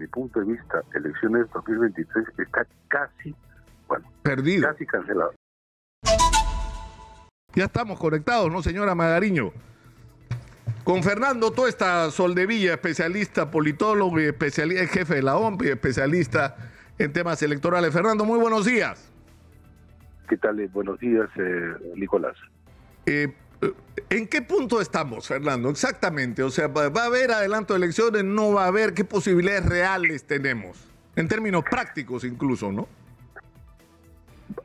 mi punto de vista, elecciones 2023 está casi, perdido. Casi cancelado. Ya estamos conectados, ¿no, señora Magariño? Con Fernando Tuesta Soldevilla, especialista, politólogo y jefe de la OMP y especialista en temas electorales. Fernando, muy buenos días. ¿Qué tal? Buenos días, Nicolás. ¿En qué punto estamos, Fernando? Exactamente. O sea, ¿va a haber adelanto de elecciones? ¿No va a haber? ¿Qué posibilidades reales tenemos? En términos prácticos incluso, ¿no?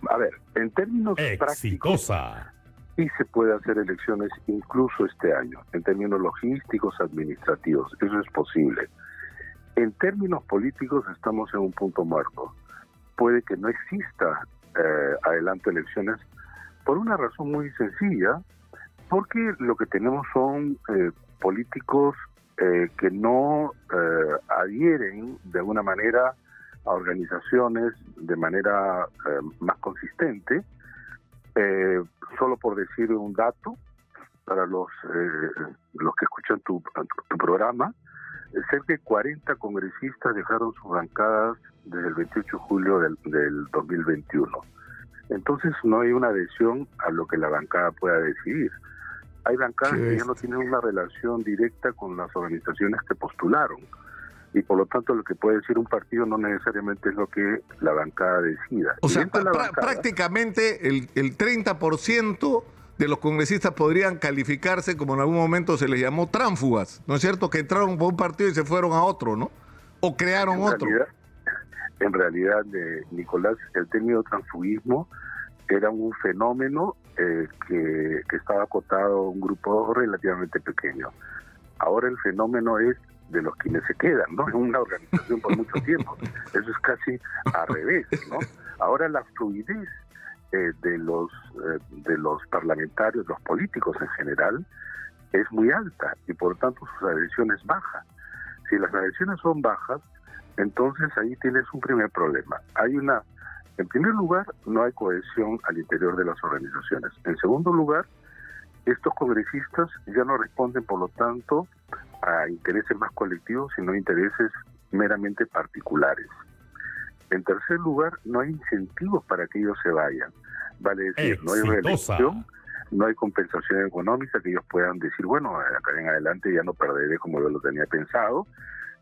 A ver, en términos prácticos, sí se puede hacer elecciones incluso este año, en términos logísticos, administrativos, eso es posible. En términos políticos estamos en un punto muerto. Puede que no exista adelanto de elecciones por una razón muy sencilla, porque lo que tenemos son políticos que no adhieren de alguna manera a organizaciones de manera más consistente. Solo por decir un dato, para los que escuchan tu programa, cerca de 40 congresistas dejaron sus bancadas desde el 28 de julio del 2021. Entonces no hay una adhesión a lo que la bancada pueda decidir. Hay bancadas que ya no tienen una relación directa con las organizaciones que postularon. Y por lo tanto lo que puede decir un partido no necesariamente es lo que la bancada decida. O sea, prácticamente el 30% de los congresistas podrían calificarse, como en algún momento se les llamó, tránsfugas, ¿no es cierto? Que entraron por un partido y se fueron a otro, ¿no? O crearon otro. En realidad, Nicolás, el término transfugismo era un fenómeno que estaba acotado a un grupo relativamente pequeño. Ahora el fenómeno es de los quienes se quedan, ¿no? En una organización por mucho tiempo. Eso es casi al revés, ¿no? Ahora la fluidez de los parlamentarios, los políticos en general, es muy alta y por tanto sus adhesiones bajan. Si las adhesiones son bajas, entonces ahí tienes un primer problema. En primer lugar, no hay cohesión al interior de las organizaciones. En segundo lugar, estos congresistas ya no responden, por lo tanto, a intereses más colectivos, sino intereses meramente particulares. En tercer lugar, no hay incentivos para que ellos se vayan. Vale decir, no hay reelección, no hay compensación económica que ellos puedan decir, bueno, acá en adelante ya no perderé como yo lo tenía pensado.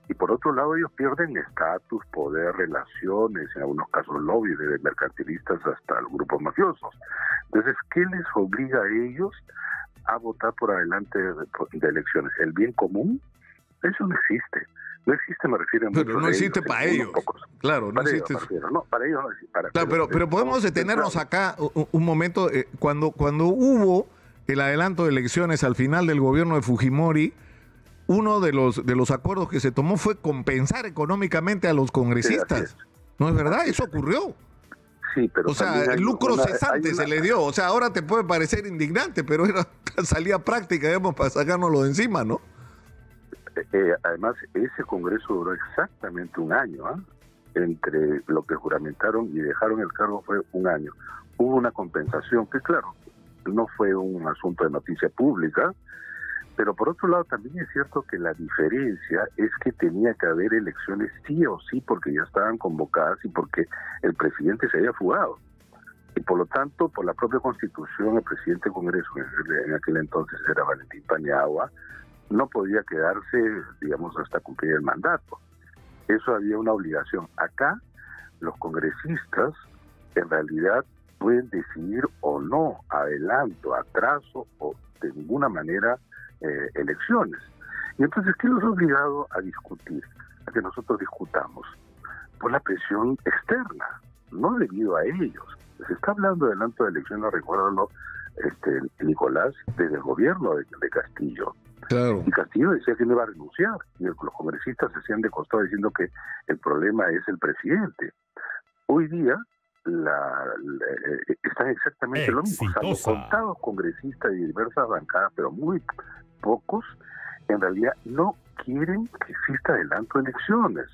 Y por otro lado, ellos pierden estatus, poder, relaciones, en algunos casos lobbies, desde mercantilistas hasta los grupos mafiosos. Entonces, ¿qué les obliga a ellos a votar por adelante de elecciones? ¿El bien común? Eso no existe. No existe, me refiero a muchos. Pero no existe para ellos. Claro, no existe. Para ellos no existe. Claro, pero podemos detenernos acá un momento. Cuando hubo el adelanto de elecciones al final del gobierno de Fujimori, uno de los acuerdos que se tomó fue compensar económicamente a los congresistas. Sí, ¿No es verdad? Eso ocurrió. Sí, pero o sea, el lucro cesante se le dio. O sea, ahora te puede parecer indignante, pero era salida práctica, digamos, para sacárnoslo de encima, ¿no? Además, ese congreso duró exactamente un año, ¿eh? Entre lo que juramentaron y dejaron el cargo fue un año. Hubo una compensación que, claro, no fue un asunto de noticia pública, pero por otro lado también es cierto que la diferencia es que tenía que haber elecciones sí o sí porque ya estaban convocadas y porque el presidente se había fugado. Y por lo tanto, por la propia Constitución, el presidente del Congreso, en aquel entonces era Valentín Paniagua, no podía quedarse, digamos, hasta cumplir el mandato. Eso había una obligación. Acá, los congresistas, en realidad, pueden decidir o no adelanto, atraso o de ninguna manera elecciones. Y entonces, ¿qué los ha obligado a discutir? A que nosotros discutamos. Por la presión externa, no debido a ellos. Se está hablando de adelanto de elecciones, recuérdalo, Nicolás, desde el gobierno de Castillo. Claro. Y Castillo decía que no iba a renunciar, y los congresistas se hacían de costado diciendo que el problema es el presidente. Hoy día están exactamente lo mismo. Salvo contados congresistas de diversas bancadas, pero muy pocos, en realidad no quieren que exista adelanto de elecciones.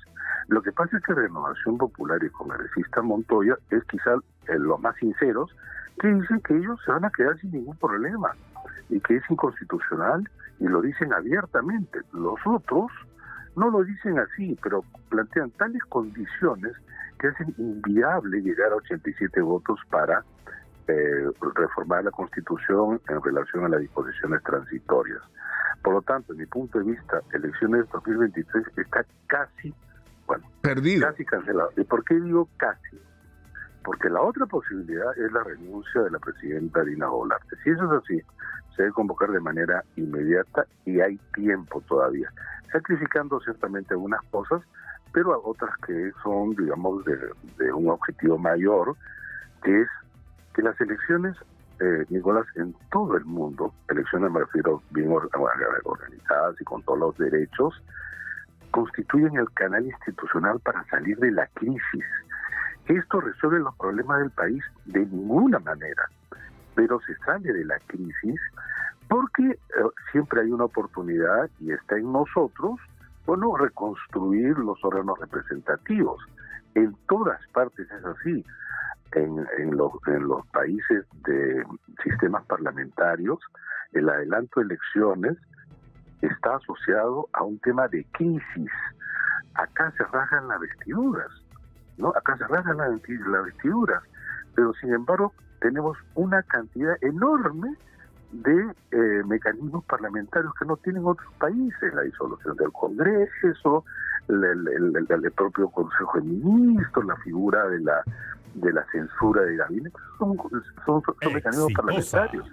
Lo que pasa es que Renovación Popular y congresista Montoya es quizá los más sinceros, que dicen que ellos se van a quedar sin ningún problema y que es inconstitucional, y lo dicen abiertamente. Los otros No lo dicen así, pero plantean tales condiciones que hacen inviable llegar a 87 votos para reformar la Constitución en relación a las disposiciones transitorias. Por lo tanto, en mi punto de vista, elecciones 2023 está casi, perdido. Casi cancelado. ¿Y por qué digo casi? Porque la otra posibilidad es la renuncia de la presidenta Dina Boluarte. Si eso es así, se debe convocar de manera inmediata y hay tiempo todavía, sacrificando ciertamente algunas cosas, pero a otras que son, digamos, de un objetivo mayor, que es que las elecciones, Nicolás, en todo el mundo, elecciones me refiero bien organizadas y con todos los derechos, constituyen el canal institucional para salir de la crisis. Esto resuelve los problemas del país de ninguna manera, pero se sale de la crisis porque siempre hay una oportunidad y está en nosotros, reconstruir los órganos representativos. En todas partes es así. En los países de sistemas parlamentarios, el adelanto de elecciones está asociado a un tema de crisis. Acá se rasgan las vestiduras, ¿no? Acá se rasgan las vestiduras, pero sin embargo tenemos una cantidad enorme de mecanismos parlamentarios que no tienen otros países, la disolución del Congreso, el propio Consejo de Ministros, la figura de la censura de gabinete, son mecanismos parlamentarios.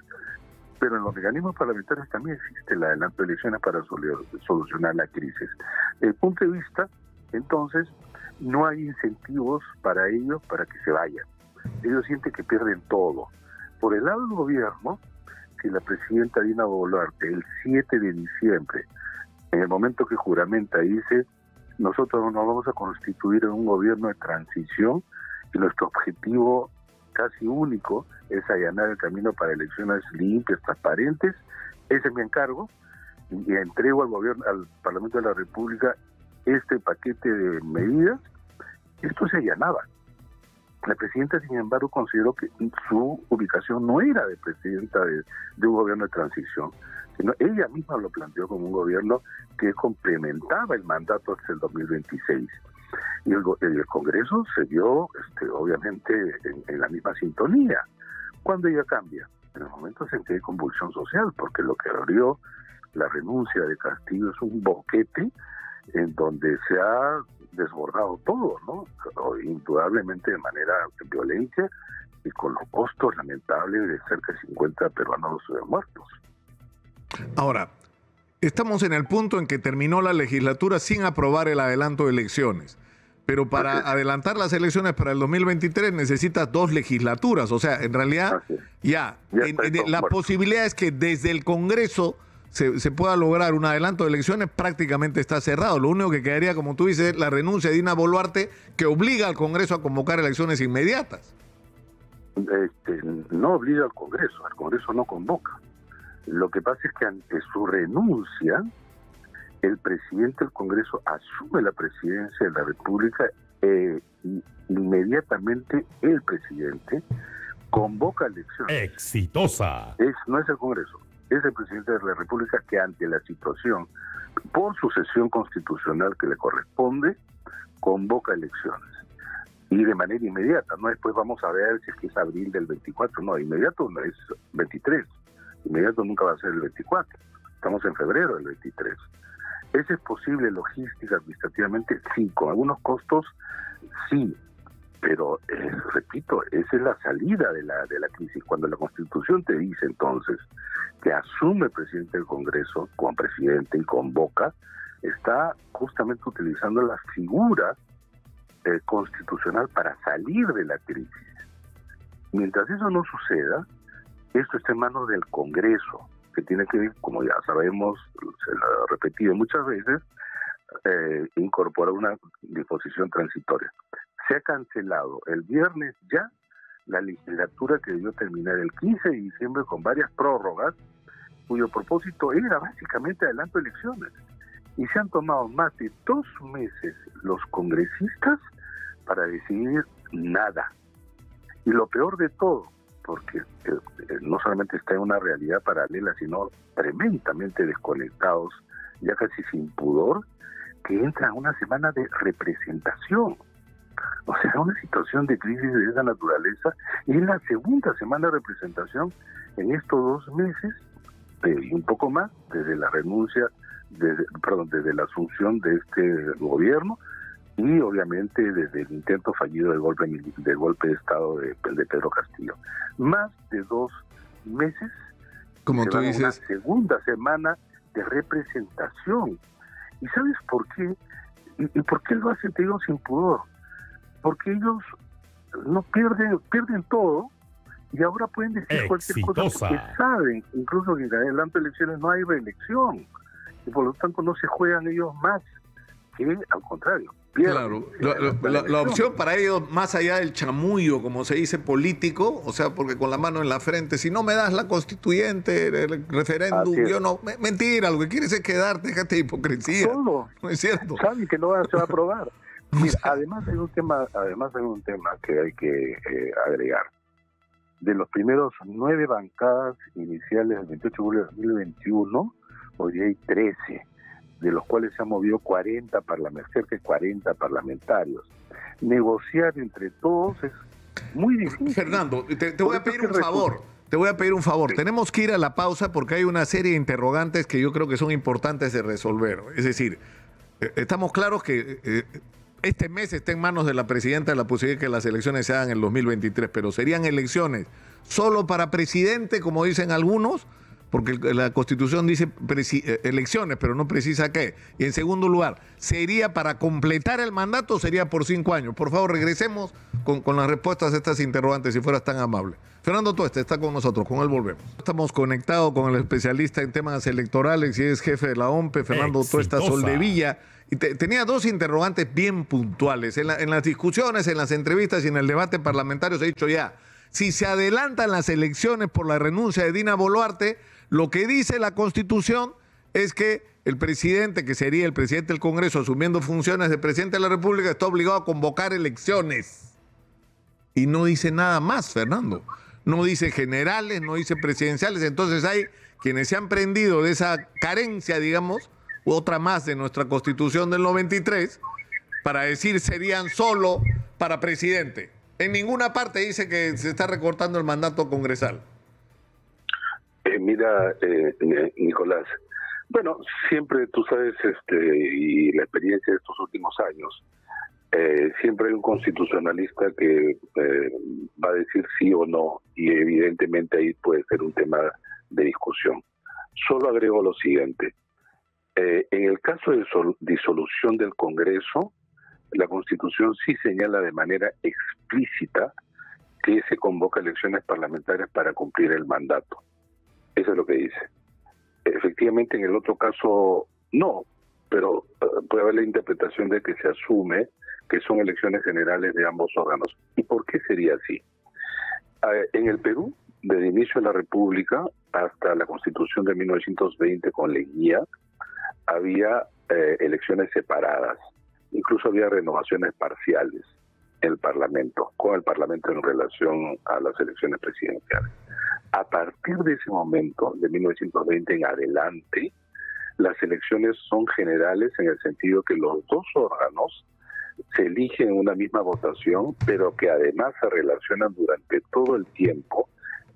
Pero en los mecanismos parlamentarios también existe el adelanto de elecciones para solucionar la crisis. Desde el punto de vista, entonces, no hay incentivos para ellos para que se vayan. Ellos sienten que pierden todo. Por el lado del gobierno, si la presidenta Dina Boluarte el 7 de diciembre, en el momento que juramenta, dice: nosotros nos vamos a constituir en un gobierno de transición y nuestro objetivo casi único es allanar el camino para elecciones limpias, transparentes, ese es mi encargo, y entrego al gobierno, al Parlamento de la República, este paquete de medidas, esto se allanaba. La presidenta, sin embargo, consideró que su ubicación no era de presidenta de un gobierno de transición, sino ella misma lo planteó como un gobierno que complementaba el mandato hasta el 2026. Y el Congreso se dio, obviamente, en la misma sintonía. ¿Cuándo ella cambia? En el momento en que hay convulsión social, porque lo que abrió la renuncia de Castillo es un boquete en donde se ha desbordado todo, ¿no? Indudablemente de manera violenta y con los costos lamentables de cerca de 50 peruanos muertos. Ahora, estamos en el punto en que terminó la legislatura sin aprobar el adelanto de elecciones. Pero para adelantar las elecciones para el 2023 necesitas 2 legislaturas. O sea, en realidad, la posibilidad es que desde el Congreso se pueda lograr un adelanto de elecciones, prácticamente está cerrado. Lo único que quedaría, como tú dices, es la renuncia de Dina Boluarte, que obliga al Congreso a convocar elecciones inmediatas. No obliga al Congreso no convoca. Lo que pasa es que ante su renuncia, el presidente del Congreso asume la presidencia de la República y inmediatamente el presidente convoca elecciones. ¡Exitosa! No es el Congreso, es el presidente de la República que ante la situación, por sucesión constitucional que le corresponde, convoca elecciones. Y de manera inmediata, no después vamos a ver si es abril del 24, no, inmediato no es 23, inmediato nunca va a ser el 24, estamos en febrero del 23. ¿Eso es posible logística, administrativamente? Sí, con algunos costos, sí, pero repito, esa es la salida de la crisis. Cuando la Constitución te dice entonces que asume el presidente del Congreso como presidente y convoca, está justamente utilizando la figura constitucional para salir de la crisis. Mientras eso no suceda, esto está en manos del Congreso, que tiene que, como ya sabemos, se lo he repetido muchas veces, incorporar una disposición transitoria. Se ha cancelado el viernes ya la legislatura que debió terminar el 15 de diciembre con varias prórrogas, cuyo propósito era básicamente adelanto de elecciones. Y se han tomado más de 2 meses los congresistas para decidir nada. Y lo peor de todo, porque no solamente está en una realidad paralela, sino tremendamente desconectados, ya casi sin pudor, que entra a una semana de representación. O sea, una situación de crisis de esa naturaleza. Y es la segunda semana de representación en estos 2 meses y un poco más desde la renuncia, desde la asunción de este gobierno y obviamente desde el intento fallido del golpe de Estado de Pedro Castillo. Más de 2 meses, como tú dices, una segunda semana de representación. ¿Y sabes por qué? ¿Y por qué lo hacen, te digo, sin pudor? Porque ellos no pierden todo y ahora pueden decir cualquier cosa porque saben incluso que en adelante elecciones no hay reelección y por lo tanto no se juegan ellos más que al contrario. Claro, la opción para ellos, más allá del chamullo, como se dice, político, o sea, porque con la mano en la frente, si no me das la constituyente, el referéndum, yo no... Mentira, lo que quieres es quedarte, déjate de hipocresía. Todo. No es cierto. Saben que no se va a aprobar. Mira, además hay un tema que hay que agregar. De los primeros 9 bancadas iniciales del 28 de julio de 2021, hoy día hay 13, de los cuales se han movido 40 cerca de 40 parlamentarios. Negociar entre todos es muy difícil. Fernando, te voy a pedir un favor. Te voy a pedir un favor. Sí. Tenemos que ir a la pausa porque hay una serie de interrogantes que yo creo que son importantes de resolver. Es decir, estamos claros que este mes está en manos de la presidenta la posibilidad de que las elecciones se hagan en el 2023, pero serían elecciones solo para presidente, como dicen algunos, porque la Constitución dice elecciones, pero no precisa qué. Y en segundo lugar, ¿sería para completar el mandato o sería por 5 años? Por favor, regresemos con las respuestas a estas interrogantes, si fueras tan amable. Fernando Tueste está con nosotros, con él volvemos. Estamos conectados con el especialista en temas electorales y es jefe de la OMPE, Fernando Tuesta Soldevilla. Y tenía 2 interrogantes bien puntuales. En las discusiones, en las entrevistas y en el debate parlamentario se ha dicho ya, si se adelantan las elecciones por la renuncia de Dina Boluarte, lo que dice la Constitución es que el presidente, que sería el presidente del Congreso asumiendo funciones de presidente de la República, está obligado a convocar elecciones. Y no dice nada más, Fernando. No dice generales, no dice presidenciales. Entonces hay quienes se han prendido de esa carencia, digamos, otra más de nuestra Constitución del 93, para decir serían solo para presidente. En ninguna parte dice que se está recortando el mandato congresal. Mira, Nicolás, bueno, siempre tú sabes, y la experiencia de estos últimos años, siempre hay un constitucionalista que va a decir sí o no, y evidentemente ahí puede ser un tema de discusión. Solo agrego lo siguiente. En el caso de disolución del Congreso, la Constitución sí señala de manera explícita que se convoca elecciones parlamentarias para cumplir el mandato. Eso es lo que dice. Efectivamente, en el otro caso, no, pero puede haber la interpretación de que se asume que son elecciones generales de ambos órganos. ¿Y por qué sería así? En el Perú, desde el inicio de la República hasta la Constitución de 1920 con Leguía, había elecciones separadas. Incluso había renovaciones parciales en el Parlamento, con el Parlamento en relación a las elecciones presidenciales. A partir de ese momento, de 1920 en adelante, las elecciones son generales en el sentido que los 2 órganos se eligen en una misma votación, pero que además se relacionan durante todo el tiempo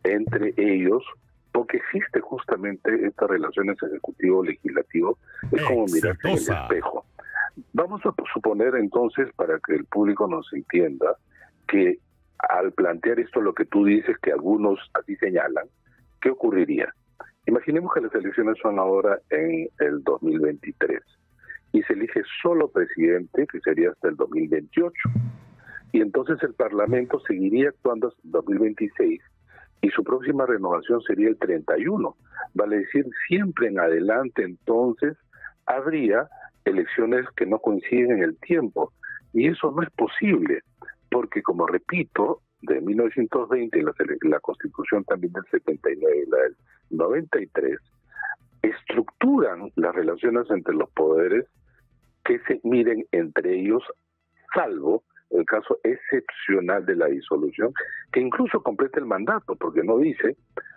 entre ellos, porque existe justamente estas relaciones ejecutivo-legislativo, es como mirarse en el espejo. Vamos a suponer entonces, para que el público nos entienda, que al plantear esto lo que tú dices, que algunos así señalan, ¿qué ocurriría? Imaginemos que las elecciones son ahora en el 2023 y se elige solo presidente, que sería hasta el 2028. Y entonces el Parlamento seguiría actuando hasta el 2026 y su próxima renovación sería el 31. Vale decir, siempre en adelante entonces habría elecciones que no coinciden en el tiempo. Y eso no es posible, porque como repito, de 1920 y la Constitución también del 79 y la del 93, estructuran las relaciones entre los poderes que se miren entre ellos, salvo el caso excepcional de la disolución, que incluso completa el mandato, porque no dice,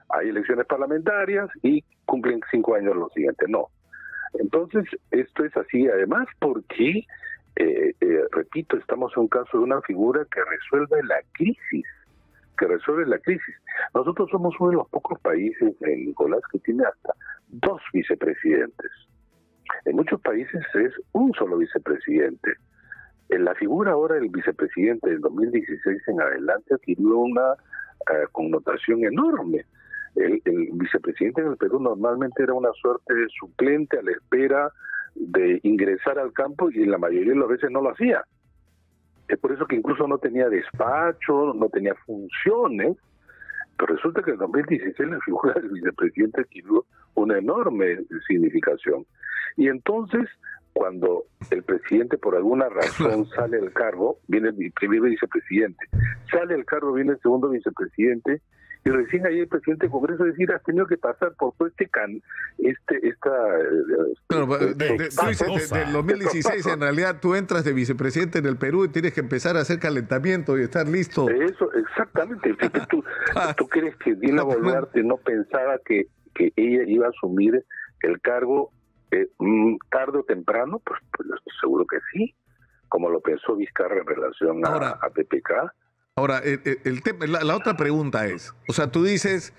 hay elecciones parlamentarias y cumplen 5 años los siguientes, no. Entonces, esto es así, además, porque, repito, estamos en un caso de una figura que resuelve la crisis. Nosotros somos uno de los pocos países, Nicolás, que tiene hasta 2 vicepresidentes. En muchos países es un solo vicepresidente. En la figura ahora del vicepresidente del 2016 en adelante adquirió una connotación enorme. El vicepresidente en el Perú normalmente era una suerte de suplente a la espera de ingresar al campo y la mayoría de las veces no lo hacía. Es por eso que incluso no tenía despacho, no tenía funciones, pero resulta que en 2016 la figura del vicepresidente adquirió una enorme significación. Y entonces, cuando el presidente por alguna razón sale del cargo, viene el primer vicepresidente, sale del cargo, viene el segundo vicepresidente, y recién ahí el presidente del Congreso decir, has tenido que pasar por todo del 2016 en realidad tú entras de vicepresidente en el Perú y tienes que empezar a hacer calentamiento y estar listo. Eso, exactamente. ¿Tú crees que Dina Boluarte no pensaba que ella iba a asumir el cargo tarde o temprano? Pues yo estoy seguro que sí, como lo pensó Vizcarra en relación a PPK. Ahora, la otra pregunta es, o sea, tú dices,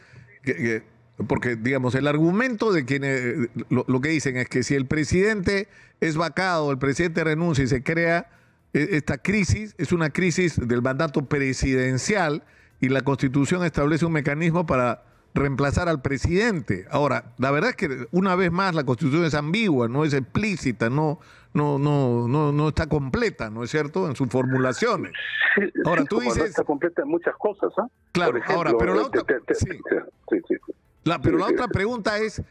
porque digamos, el argumento de quienes lo que dicen es que si el presidente es vacado, el presidente renuncia y se crea esta crisis, es una crisis del mandato presidencial y la Constitución establece un mecanismo para reemplazar al presidente. Ahora, la verdad es que una vez más la Constitución es ambigua, no es explícita, no está completa, ¿no es cierto?, en sus formulaciones. Sí, ahora sí, tú dices, no está completa en muchas cosas, ¿ah? Claro, por ejemplo, ahora, pero la otra, pero la otra pregunta es,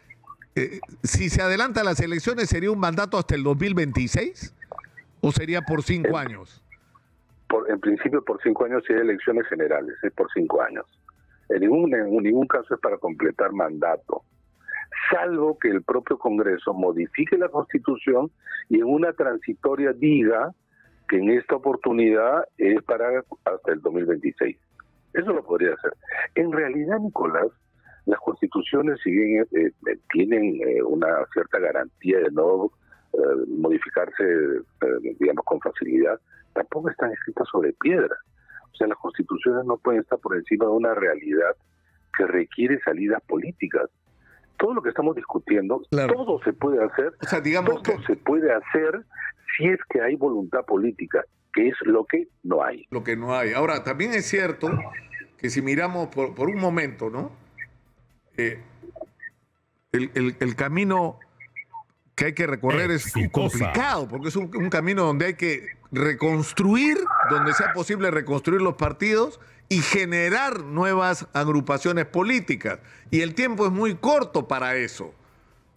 si se adelanta las elecciones, ¿sería un mandato hasta el 2026 o sería por 5 años? En principio por 5 años, si hay elecciones generales, es por 5 años. En ningún caso es para completar mandato, salvo que el propio Congreso modifique la Constitución y en una transitoria diga que en esta oportunidad es para hasta el 2026. Eso lo podría hacer. En realidad, Nicolás, las constituciones, si bien tienen una cierta garantía de no modificarse, digamos, con facilidad, tampoco están escritas sobre piedra. O sea, las constituciones no pueden estar por encima de una realidad que requiere salidas políticas. Todo lo que estamos discutiendo, claro, todo se puede hacer, o sea, digamos todo se puede hacer si es que hay voluntad política, que es lo que no hay. Lo que no hay. Ahora, también es cierto que si miramos por un momento, ¿no? El camino que hay que recorrer es complicado, porque es un camino donde hay que reconstruir, donde sea posible reconstruir los partidos y generar nuevas agrupaciones políticas. Y el tiempo es muy corto para eso.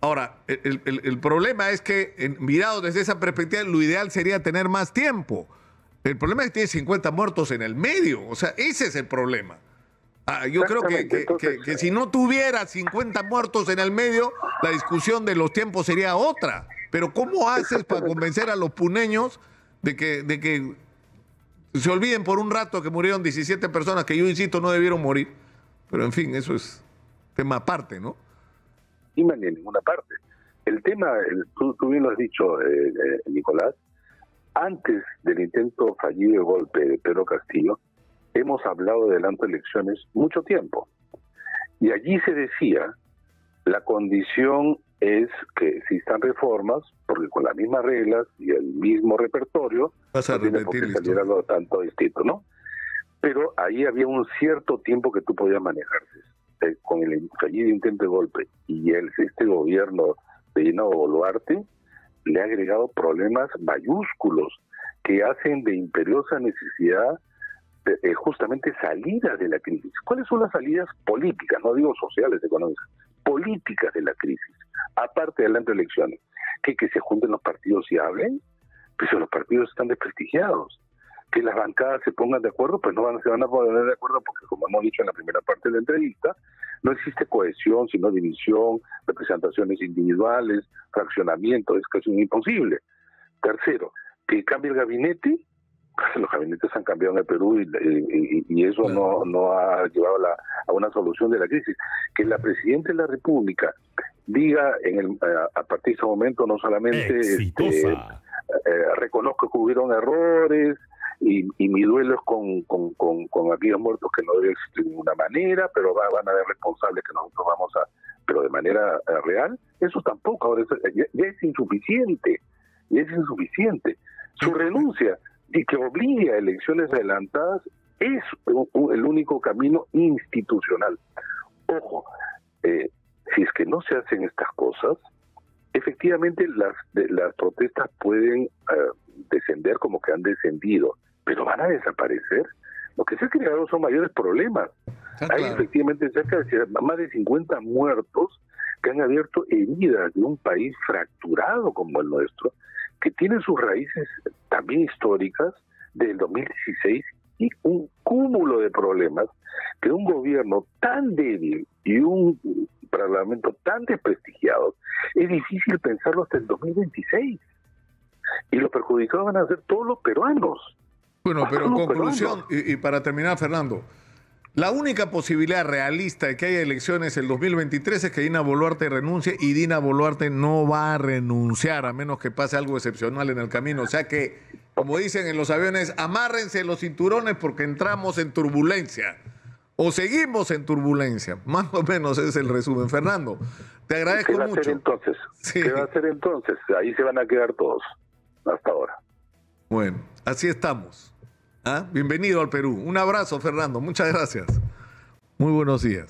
Ahora, el problema es que, mirado desde esa perspectiva, lo ideal sería tener más tiempo. El problema es que tiene 50 muertos en el medio. O sea, ese es el problema. Yo creo que si no tuviera 50 muertos en el medio, la discusión de los tiempos sería otra. Pero ¿cómo haces para convencer a los puneños de que se olviden por un rato que murieron 17 personas que yo insisto no debieron morir? Pero en fin, eso es tema aparte, ¿no? Y en ninguna parte. El tema, tú bien lo has dicho, Nicolás, antes del intento fallido de golpe de Pedro Castillo, hemos hablado de adelanto de elecciones mucho tiempo. Y allí se decía, la condición es que existan reformas, porque con las mismas reglas y el mismo repertorio, no tiene por qué salir algo tanto distinto, ¿no? Pero ahí había un cierto tiempo que tú podías manejarse. Con el fallido intento de golpe y este gobierno de Dina Boluarte le ha agregado problemas mayúsculos que hacen de imperiosa necesidad justamente salida de la crisis. ¿Cuáles son las salidas políticas? No digo sociales, económicas, políticas de la crisis, aparte de las elecciones. Que se junten los partidos y hablen, pues los partidos están desprestigiados. Que las bancadas se pongan de acuerdo, pues se van a poner de acuerdo porque, como hemos dicho en la primera parte de la entrevista, no existe cohesión, sino división, representaciones individuales, fraccionamiento, es casi imposible. Tercero, que cambie el gabinete, los gabinetes han cambiado en el Perú y eso Claro. no ha llevado a una solución de la crisis. Que la Presidenta de la República diga a partir de ese momento no solamente reconozco que hubieron errores y mi duelo es con aquellos muertos que no deben existir de ninguna manera, pero van a haber responsables que nosotros vamos a... pero de manera real, eso tampoco, ahora ya es insuficiente, Su renuncia y que obligue a elecciones adelantadas es el único camino institucional. Ojo, si es que no se hacen estas cosas, efectivamente las protestas pueden descender como que han descendido, pero van a desaparecer. Lo que se ha creado son mayores problemas. Hay efectivamente cerca de más de 50 muertos que han abierto heridas de un país fracturado como el nuestro, que tiene sus raíces también históricas del 2016 y un cúmulo de problemas que un gobierno tan débil y un parlamento tan desprestigiado, es difícil pensarlo hasta el 2026. Y los perjudicados van a ser todos los peruanos. Bueno, pero en conclusión, y para terminar, Fernando, la única posibilidad realista de que haya elecciones el 2023 es que Dina Boluarte renuncie, y Dina Boluarte no va a renunciar a menos que pase algo excepcional en el camino. O sea que, como dicen en los aviones, amárrense los cinturones porque entramos en turbulencia o seguimos en turbulencia. Más o menos es el resumen. Fernando, te agradezco mucho. ¿Qué va a hacer entonces? Ahí se van a quedar todos hasta ahora. Bueno, así estamos. Bienvenido al Perú. Un abrazo, Fernando. Muchas gracias. Muy buenos días.